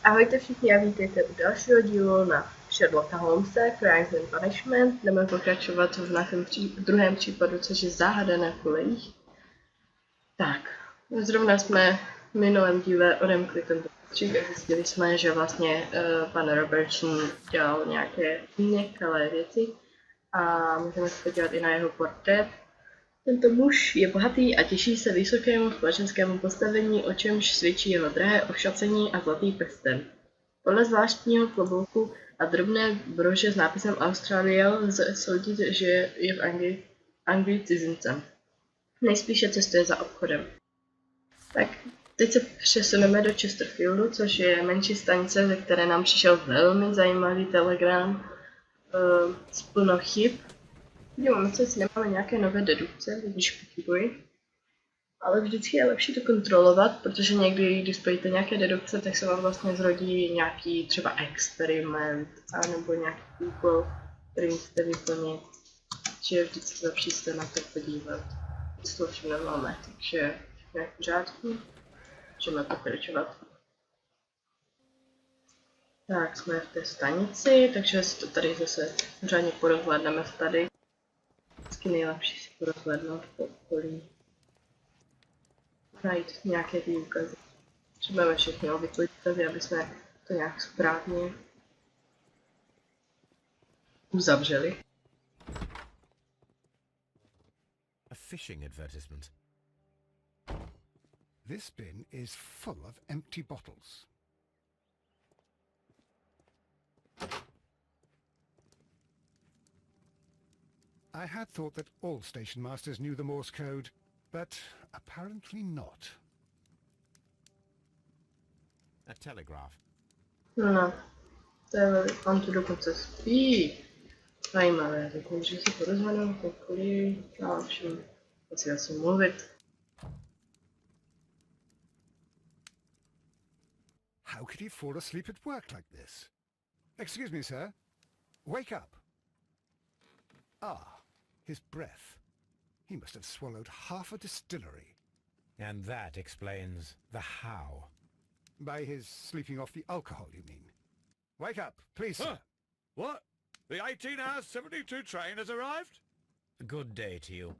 Ahojte všichni a vítejte u dalšího dílu na Sherlocka Holmese, Crimes and Punishment. Jdeme pokračovat v našem druhém případu, což je záhada na kolejích. Tak, zrovna jsme v minulém díle odemkli tento příběh. Zjistili jsme, že vlastně pan Robertson dělal nějaké nekalé věci a můžeme se podívat i na jeho portrét. Tento muž je bohatý a těší se vysokému společenskému postavení, o čemž svědčí jeho drahé ošacení a zlatý prsten. Podle zvláštního klobouku a drobné brože s nápisem Austrálie lze soudit, že je v Anglii cizincem. Nejspíše cestuje za obchodem. Tak, teď se přesuneme do Chesterfieldu, což je menší stanice, ze které nám přišel velmi zajímavý telegram s plno chyb. Díváme se, jestli nemáme nějaké nové dedukce, když pochybuji. Ale vždycky je lepší to kontrolovat, protože někdy, když spojíte nějaké dedukce, tak se vám vlastně zrodí nějaký třeba experiment, anebo nějaký úkol, který musíte vyplnit. Takže je vždycky lepší se na to podívat. Co to všem nemáme, takže všechno je v pořádku. Můžeme pokračovat. Tak, jsme v té stanici, takže si to tady zase pořádně porozhlédneme tady. Vždycky nejlepší si porozhlédnout po okolí. Najít nějaké ty úkazy. Potřebujeme všechny obvyklé úkazy, aby jsme to nějak správně uzavřeli. A fishing advertisement. This bin is full of empty bottles. I had thought that all station masters knew the Morse code, but apparently not. A telegraph. No, on tu dokonce spí. Zajímavé, tak můžu si porozhlednout okolí a všem asi mluvit. How could he fall asleep at work like this? Excuse me, sir. Wake up. Ah, his breath. He must have swallowed half a distillery. And that explains the how. By his sleeping off the alcohol, you mean? Wake up, please, sir. Huh. What? The 18-hour 72 train has arrived? Good day to you.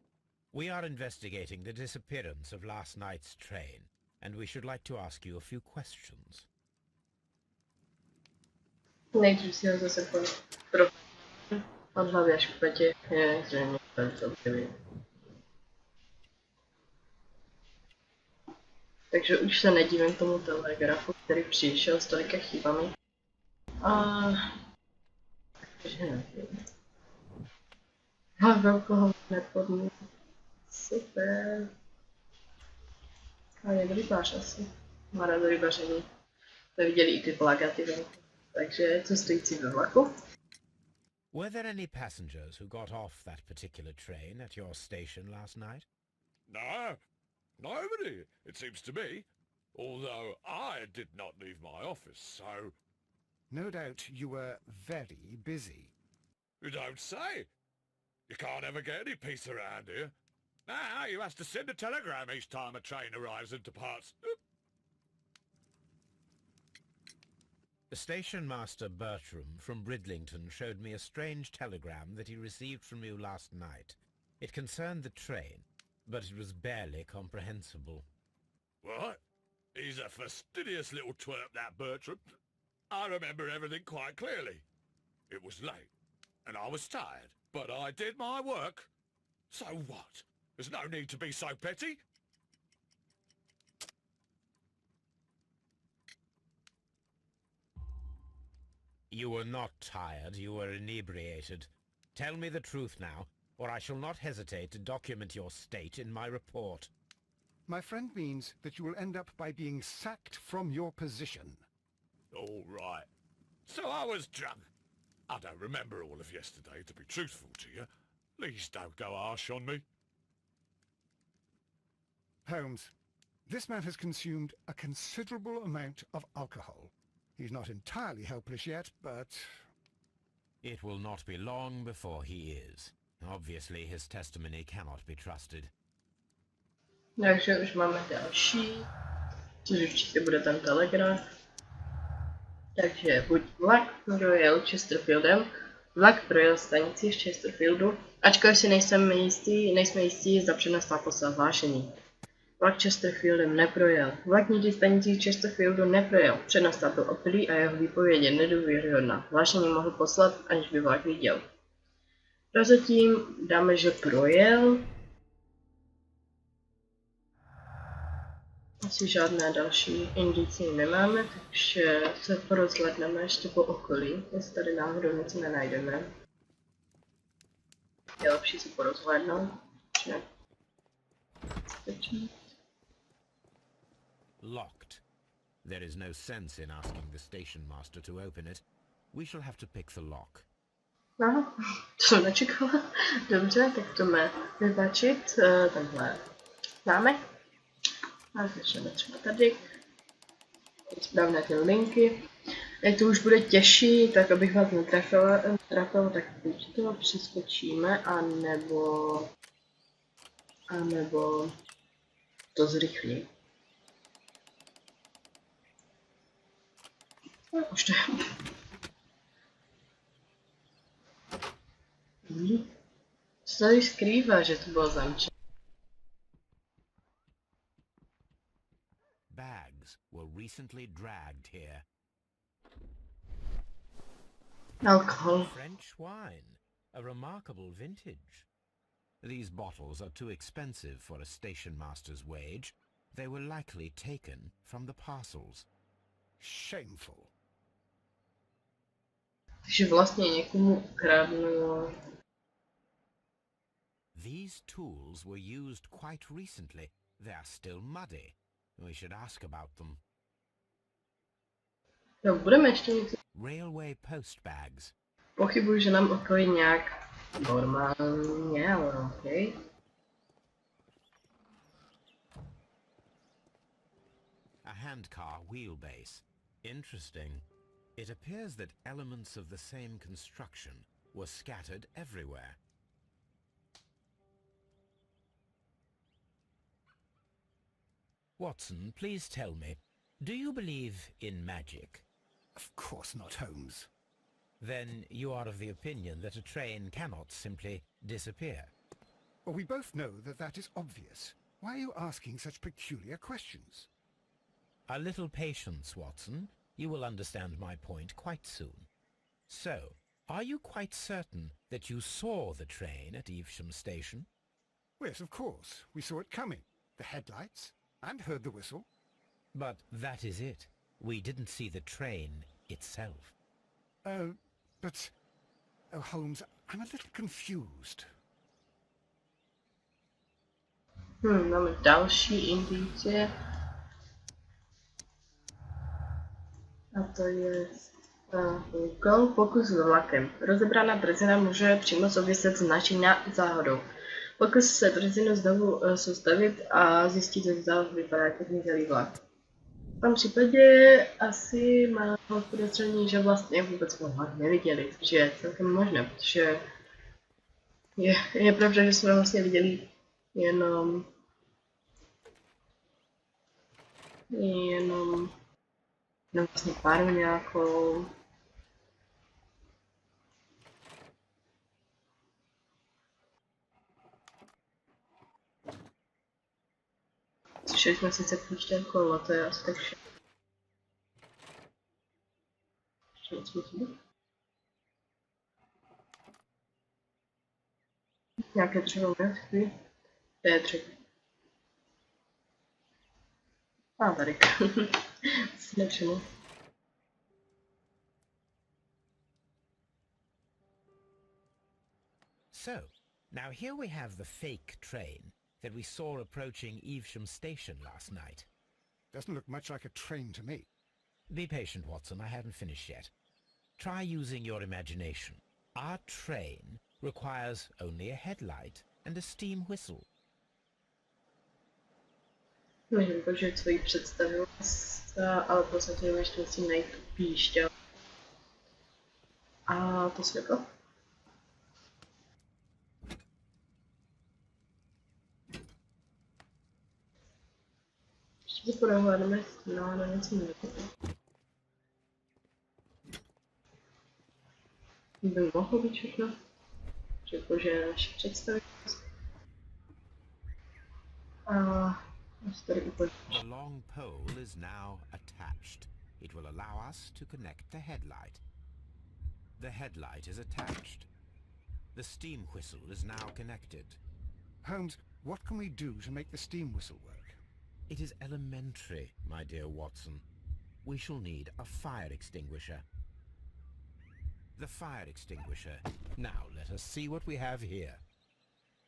We are investigating the disappearance of last night's train, and we should like to ask you a few questions. Nejdřív si ho zase od hlavy až k petě je zřejmě celkově. Takže už se nedívím tomu telegrafu, který přišel s tolika chybami. Takže nevím. Velkoho nepodmín. Super. A je to rybář asi. Má rád rybaření. To viděli i ty plakaty venku. Takže cestující ve vlaku. Were there any passengers who got off that particular train at your station last night? No, nobody, it seems to me. Although I did not leave my office, so... No doubt you were very busy. You don't say. You can't ever get any peace around here. Now you have to send a telegram each time a train arrives and departs. The station master Bertram from Bridlington showed me a strange telegram that he received from you last night. It concerned the train, but it was barely comprehensible. What? He's a fastidious little twerp, that Bertram. I remember everything quite clearly. It was late, and I was tired, but I did my work. So what? There's no need to be so petty. You were not tired, you were inebriated. Tell me the truth now, or I shall not hesitate to document your state in my report. My friend means that you will end up by being sacked from your position. All right. So I was drunk. I don't remember all of yesterday, to be truthful to you. Please don't go harsh on me. Holmes, this man has consumed a considerable amount of alcohol. He's not entirely helpless yet, but... It will not be long before he is. Obviously, his testimony cannot be trusted. Takže už máme další, což určitě bude ten telegraf. Takže buď vlak projel Chesterfieldem, vlak projel stanici v Chesterfieldu, ačkoliv si nejsme jistí, zda přednesla poslal hlášení. Vlak Chesterfieldem neprojel. Vlak nikdy stanicí Chesterfieldu neprojel. Přednosta byl opilý a jeho výpověď je nedůvěryhodná. Hlášení mohl poslat, aniž by vlak viděl. Prozatím dáme, že projel. Asi žádné další indicie nemáme, takže se porozhledneme ještě po okolí, jestli tady náhodou něco nenajdeme. Je lepší se porozhlednout. Locked. There is no sense in asking the station master to open it. We shall have to pick the lock. No, to jsem nečekala. Dobře, tak to máme vybačit tenhle zámek. A začneme třeba tady. Správné ty linky. Jak to už bude těžší, tak abych vás netrafil, tak buď to přeskočíme, anebo to zrychlí. No, už to je. Co tady skrývá, že to bylo zamčené? Bags were recently dragged here. Alkohol. French wine, a remarkable vintage. These bottles are too expensive for a station master's wage. They were likely taken from the parcels. Shameful. Takže vlastně někomu ukradnu. These tools were used quite recently. They are still muddy. We should ask about them. No, budeme ještě něco. Railway post bags. Pochybuji, že nám odpoví nějak normálně, ale okej. A handcar wheelbase. Interesting. It appears that elements of the same construction were scattered everywhere. Watson, please tell me, do you believe in magic? Of course not, Holmes. Then you are of the opinion that a train cannot simply disappear. Well, we both know that that is obvious. Why are you asking such peculiar questions? A little patience, Watson. You will understand my point quite soon. So, are you quite certain that you saw the train at Evesham Station? Yes, of course. We saw it coming. The headlights, and heard the whistle. But that is it. We didn't see the train itself. But... Oh, Holmes, I'm a little confused. Máme další indicie. A to je úkol pokus s vlakem. Rozebraná drzina může přímo souviset s naší záhodou. Pokus se drzinu znovu soustavit a zjistit, zda vypadá jako zmizelý vlak. V tom případě asi má podezření, že vlastně vůbec vlak neviděli, což je celkem možné, protože je pravda, že jsme vlastně viděli jenom vlastně páru nějakou. Slyšeli jsme sice píštěl kolo, to je asi tak vše. Ještě nic musíme. Nějaké dřevo nechci. To je dřevo. A tady. Si nevšiml. So, now here we have the fake train that we saw approaching Evesham Station last night. Doesn't look much like a train to me. Be patient, Watson, I haven't finished yet. Try using your imagination. Our train requires only a headlight and a steam whistle. Můžeme použít svoji představivost, ale v podstatě ještě musím najít tu píšťal. A to světlo. Ještě se prohlédneme, jestli na něco nejde. by mohlo být všechno. Řekl, že naši představit. A tady úplně. The long pole is now attached. It will allow us to connect the headlight. The headlight is attached. The steam whistle is now connected. Holmes, what can we do to make the steam whistle work? It is elementary, my dear Watson. We shall need a fire extinguisher. The fire extinguisher. Now let us see what we have here.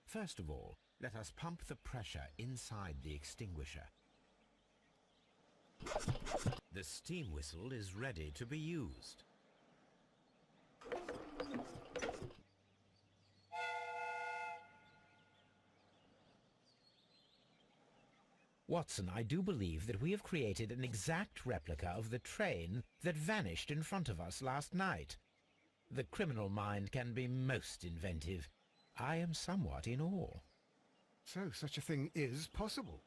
First of all, let us pump the pressure inside the extinguisher. The steam whistle is ready to be used. Watson, I do believe that we have created an exact replica of the train that vanished in front of us last night. The criminal mind can be most inventive. I am somewhat in awe. So such a thing is possible.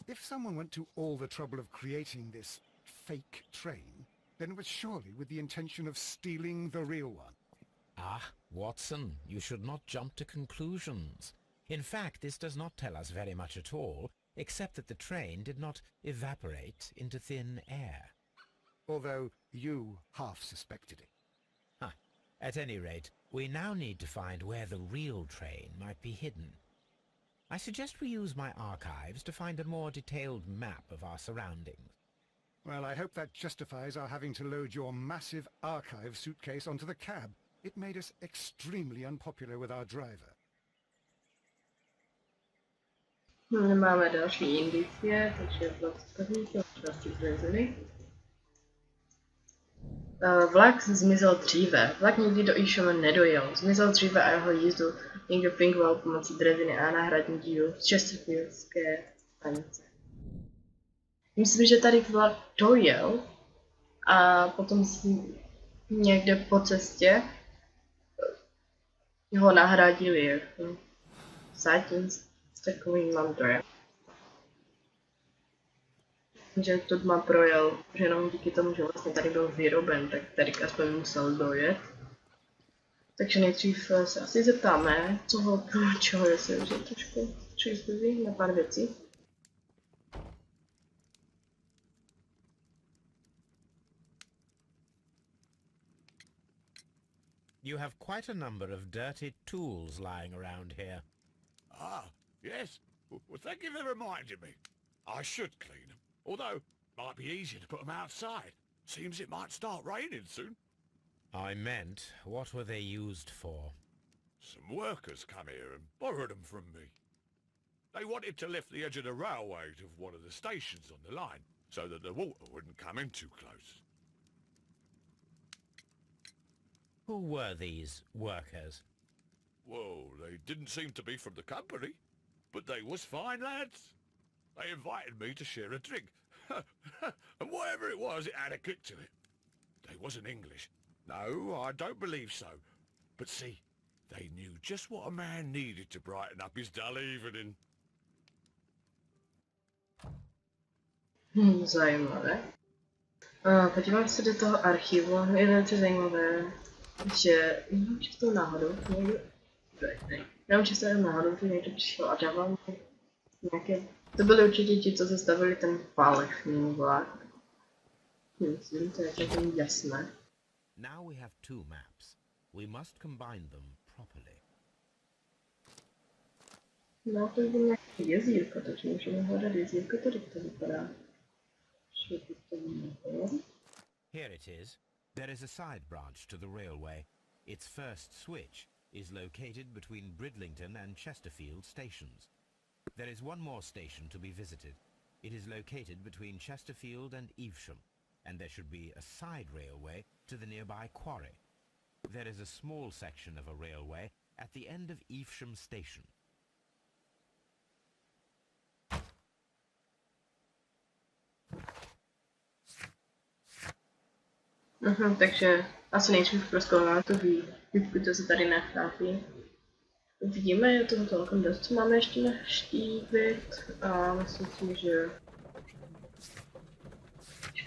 If someone went to all the trouble of creating this fake train, then it was surely with the intention of stealing the real one. Ah, Watson, you should not jump to conclusions. In fact, this does not tell us very much at all, except that the train did not evaporate into thin air. Although you half suspected it. At any rate, we now need to find where the real train might be hidden. I suggest we use my archives to find a more detailed map of our surroundings. Well, I hope that justifies our having to load your massive archive suitcase onto the cab. It made us extremely unpopular with our driver. Máme další indicie, takže vlak první části zvězeny. Vlak zmizel dříve. Vlak nikdy do Eveshama nedojel. Zmizel dříve a jeho jízdu někdo fingoval pomocí dřeviny a náhradní dílu z Chesterfieldské stanice. Myslím, že tady vlak dojel a potom někde po cestě ho nahradili jako Satins s takovým mám dojem. Že to má projel, že jenom díky tomu, že vlastně tady byl vyroben, tak tady aspoň musel dojet. Takže nejdřív se asi zeptáme, čeho je se už trošku přízlivý na pár věcí. You have quite a number of dirty tools lying around here. Ah, yes. Well, thank you for reminding me. I should clean them. Although, it might be easier to put them outside. Seems it might start raining soon. I meant, what were they used for? Some workers come here and borrowed them from me. They wanted to lift the edge of the railway to one of the stations on the line, so that the water wouldn't come in too close. Who were these workers? Well, they didn't seem to be from the company, but they was fine lads. They invited me to share a drink. And whatever it was, it had a kick to it. They wasn't English. No, I don't believe so. But see, they knew just what a man needed to brighten up his dull evening. Zajímavé. Podívám se do toho archivu. Je velice zajímavé, že jenom čistou náhodou někdo přišel a dával mi nějaké. To byly určitě ti, co zastavili ten falešný vlak. Myslím, to je celkem jasné. Now we have two maps. We must combine them properly. No, to je nějaké jezírko, takže můžeme hledat jezírko, tady to vypadá. Here it is. There is a side branch to the railway. Its first switch is located between Bridlington and Chesterfield stations. There is one more station to be visited. It is located between Chesterfield and Evesham, and there should be a side railway to the nearby quarry. There is a small section of a railway at the end of Evesham station. Takže asi nejdřív prozkoumáme tu výpku, co se tady nachází. Vidíme, je toho celkem dost, co máme ještě naštívit a myslím si, že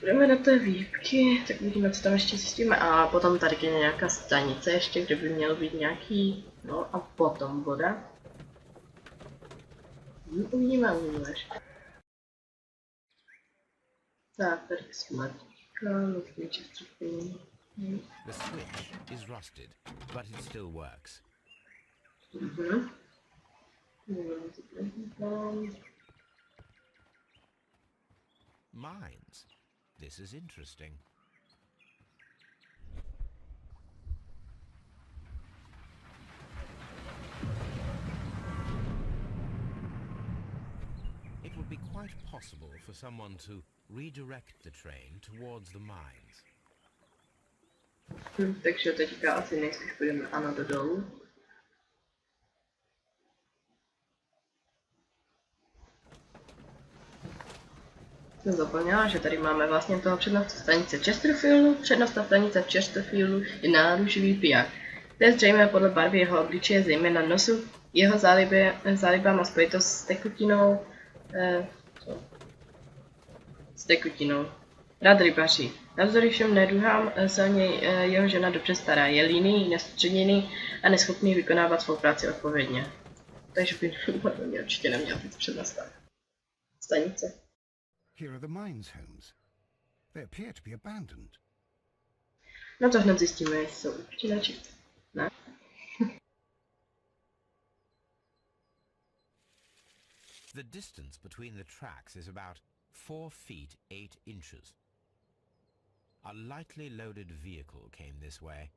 Půjdeme do té výpky, tak vidíme, co tam ještě zjistíme. A potom tady je nějaká stanice ještě, kde by měl být nějaký, no a potom voda. Uvidíme. Tak, tady jsme. The switch is rusted, but it still works. Mines. This is interesting. It would be quite possible for someone to redirect the train towards the mines. Takže teďka asi nejspíš půjdeme ano do dolů. Jsem zapomněla, že tady máme vlastně toho přednostu stanice Chesterfieldu. Přednosta stanice Chesterfieldu je náruživý piják. To je zřejmě podle barvy jeho obličeje, zejména nosu, jeho zálibám a spojitost s tekutinou. Rád rybaří. Navzdory všem neduhám se o něj jeho žena dobře stará. Je líný, nestředněný a neschopný vykonávat svou práci odpovědně. Takže by mě určitě neměl být přednosta stanice. Here are the mines, Holmes. They appear to be abandoned. No to hned zjistíme, jestli jsou určitě nečisté. Ne? The distance between the tracks is about 4 feet 8 inches. A lightly loaded vehicle came this way.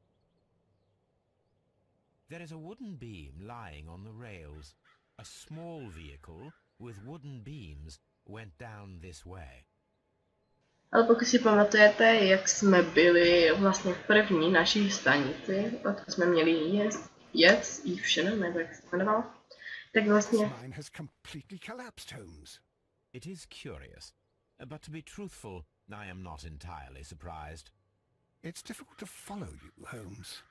There is a wooden beam lying on the rails. A small vehicle with wooden beams went down this way. Ale pokud si pamatujete, jak jsme byli vlastně v první naší stanici, odkud jsme měli jet i všechno, nebo jak se jmenovalo, tak vlastně... It is curious, but to be truthful, I am not entirely surprised. It's difficult to follow you, Holmes.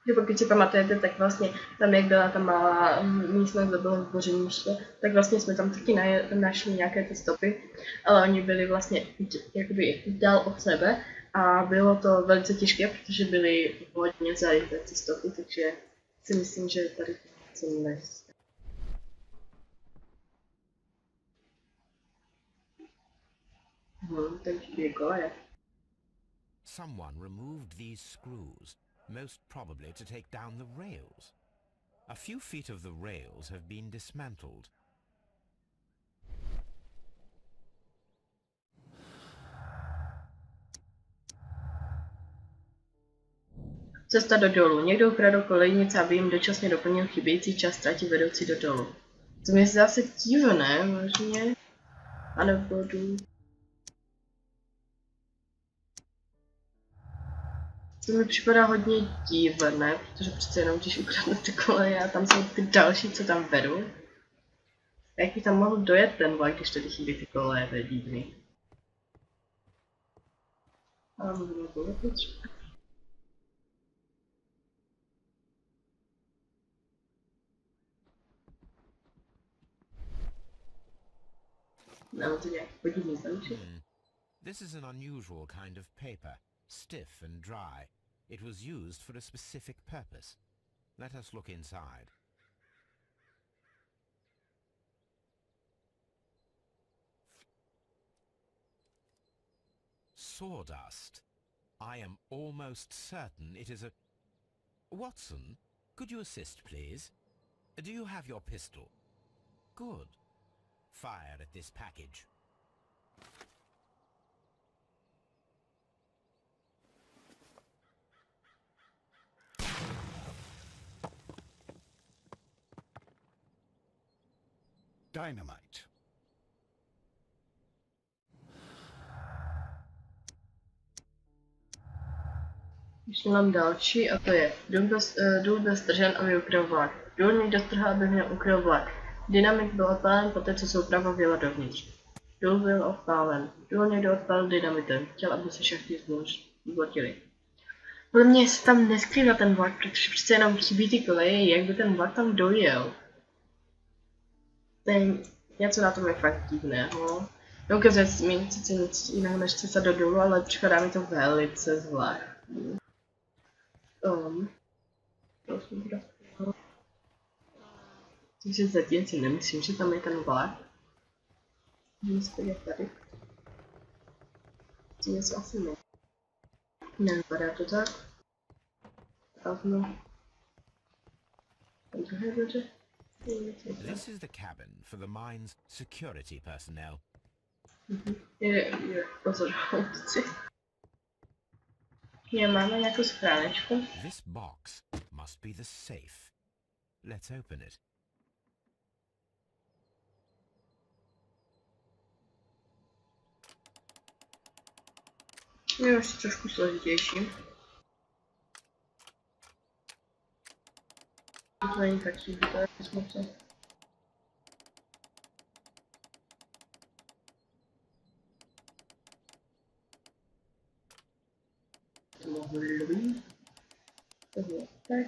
Že pokud si pamatujete, tak vlastně tam, jak byla ta malá místnost, kde bylo zbořeniště, tak vlastně jsme tam taky našli nějaké ty stopy, ale oni byli vlastně jakoby dál od sebe a bylo to velice těžké, protože byly hodně zalité ty stopy, takže si myslím, že tady to nic. Takže je koleje. Someone removed these screws, most probably to take down the rails. A few feet of the rails have been dismantled. Cesta do dolu. Někdo ukradl kolejnice, aby jim dočasně doplnil chybějící čas trati vedoucí do dolu. To mi zdá se divné, možná. A nebo jdu. To mi připadá hodně divné, protože přece jenom když ukradnu ty koleje a tam jsou ty další, co tam vedou. Jak by tam mohl dojet ten vlak, když tady chybí ty koleje, to je divný. A můžeme polepit třeba. Máme to nějak podivný zamček. This is an unusual kind of paper, stiff and dry. It was used for a specific purpose. Let us look inside. Sawdust. I am almost certain it is a... Watson, could you assist, please? Do you have your pistol? Good. Fire at this package. Dynamite. Ještě mám další a to je důl byl stržen, aby ukryl vlak. Důl někdo strhl, aby měl ukryl vlak. Dynamit byl odpálen poté, co souprava vjela dovnitř. Důl byl odpálen. Důl někdo odpálil dynamitem. Chtěl, aby se šachty zbotily. Podle mě se tam neskrývá ten vlak, protože přece jenom chybí ty koleje, jak by ten vlak tam dojel. To je něco na tom je fakt divného. Neukazuje mi sice nic jiného než cesta do dolu, ale připadá mi to velice zvláštní. Takže zatím si nemyslím, že tam je ten vlak. Můžeme je tady. Tím se asi ne. Nevypadá to tak. Prázdno. Tam druhé dveře. This is the cabin for the mine's security personnel. Je, pozorovci. Je, máme nějakou schránečku. This box must be the safe. Let's open it. Je už trošku složitější. To není tak složité, jak jsme se. To mohli. Takže tak.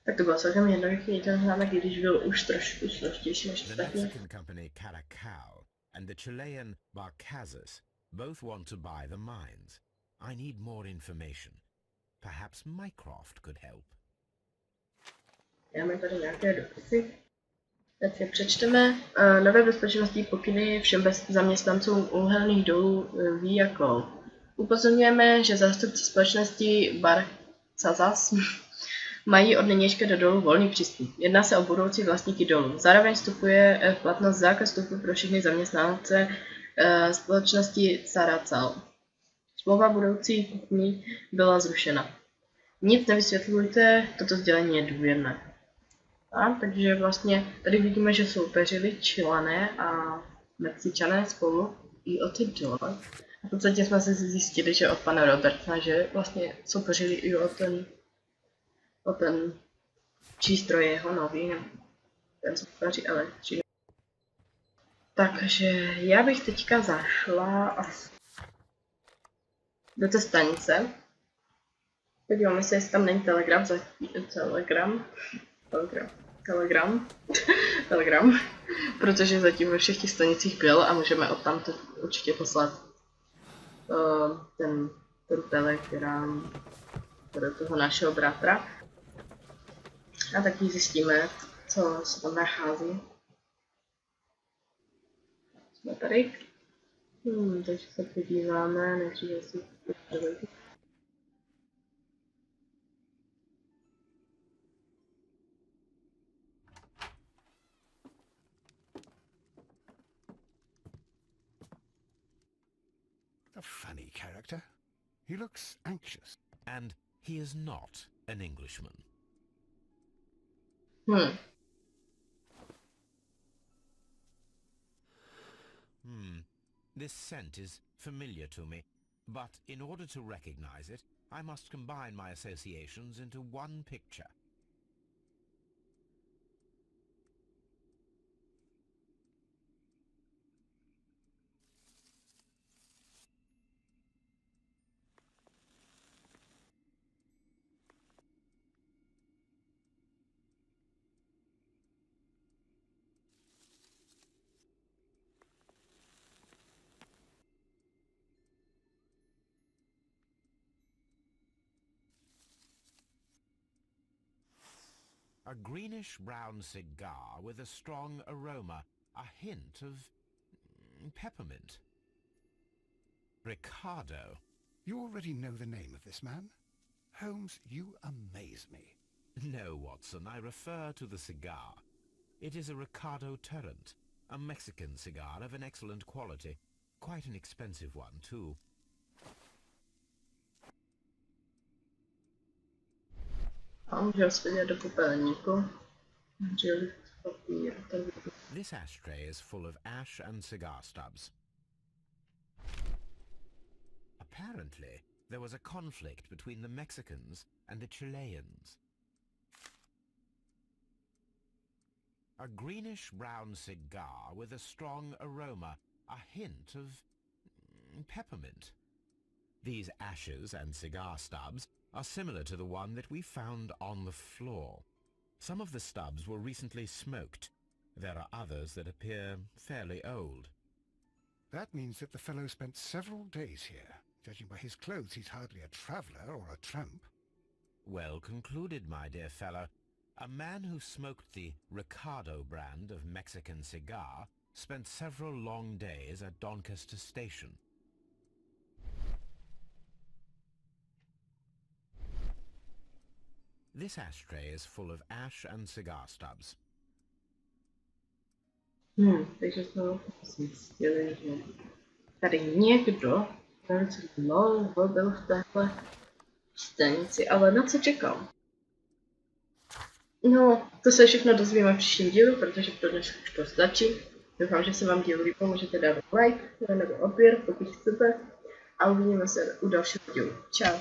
Tak to bylo celkem jednoduchý ten zámek, když byl už trošku složitější než The ostatní. Mexican company Caracao and the Chilean Barcazas both want to buy the mines. I need more information. Perhaps Mycroft could help. Máme tady nějaké dopisy. Tak si je přečteme. Nové bezpečnostní pokyny všem zaměstnancům uhelných dolů ví jako. Upozorňujeme, že zástupci společnosti Barcazas mají od nynějška do dolu volný přístup. Jedná se o budoucí vlastníky dolu. Zároveň vstupuje v platnost zákaz vstupu pro všechny zaměstnance společnosti Caracal. Smlouva budoucí kupní byla zrušena. Nic nevysvětlujte, toto sdělení je důvěrné. Takže vlastně tady vidíme, že soupeřili Chilané a Mexičané spolu i o ty doly. V podstatě jsme se zjistili, že od pana Roberta, že vlastně soupeřili i o ten přístroj jeho nový, ten soupeří elektřiny. Takže já bych teďka zašla asi do té stanice. Podíváme se, jestli tam není telegram, protože zatím ve všech těch stanicích byl a můžeme odtamtud určitě poslat tu telegram do toho našeho bratra. A taky zjistíme, co se tam nachází. Jsme tady. Takže se podíváme, nejdříve si A funny character. He looks anxious. And he is not an Englishman. This scent is familiar to me, but in order to recognize it, I must combine my associations into one picture. A greenish-brown cigar with a strong aroma, a hint of peppermint. Ricardo. You already know the name of this man? Holmes, you amaze me. No, Watson, I refer to the cigar. It is a Ricardo Turrent, a Mexican cigar of an excellent quality. Quite an expensive one, too. This ashtray is full of ash and cigar stubs. Apparently, there was a conflict between the Mexicans and the Chileans. A greenish-brown cigar with a strong aroma, a hint of peppermint. These ashes and cigar stubs are similar to the one that we found on the floor. Some of the stubs were recently smoked. There are others that appear fairly old. That means that the fellow spent several days here. Judging by his clothes, he's hardly a traveller or a tramp. Well concluded, my dear fellow. A man who smoked the Ricardo brand of Mexican cigar spent several long days at Doncaster Station. This ashtray is full of ash and cigar stubs. Takže to zjistili, že tady někdo velice dlouho byl v téhle stanici, ale na co čekal? No, to se všechno dozvíme v příštím dílu, protože pro dnes už to stačí. Doufám, že se vám díl líbil, můžete dát like nebo odběr, pokud chcete. A uvidíme se u dalšího dílu. Čau.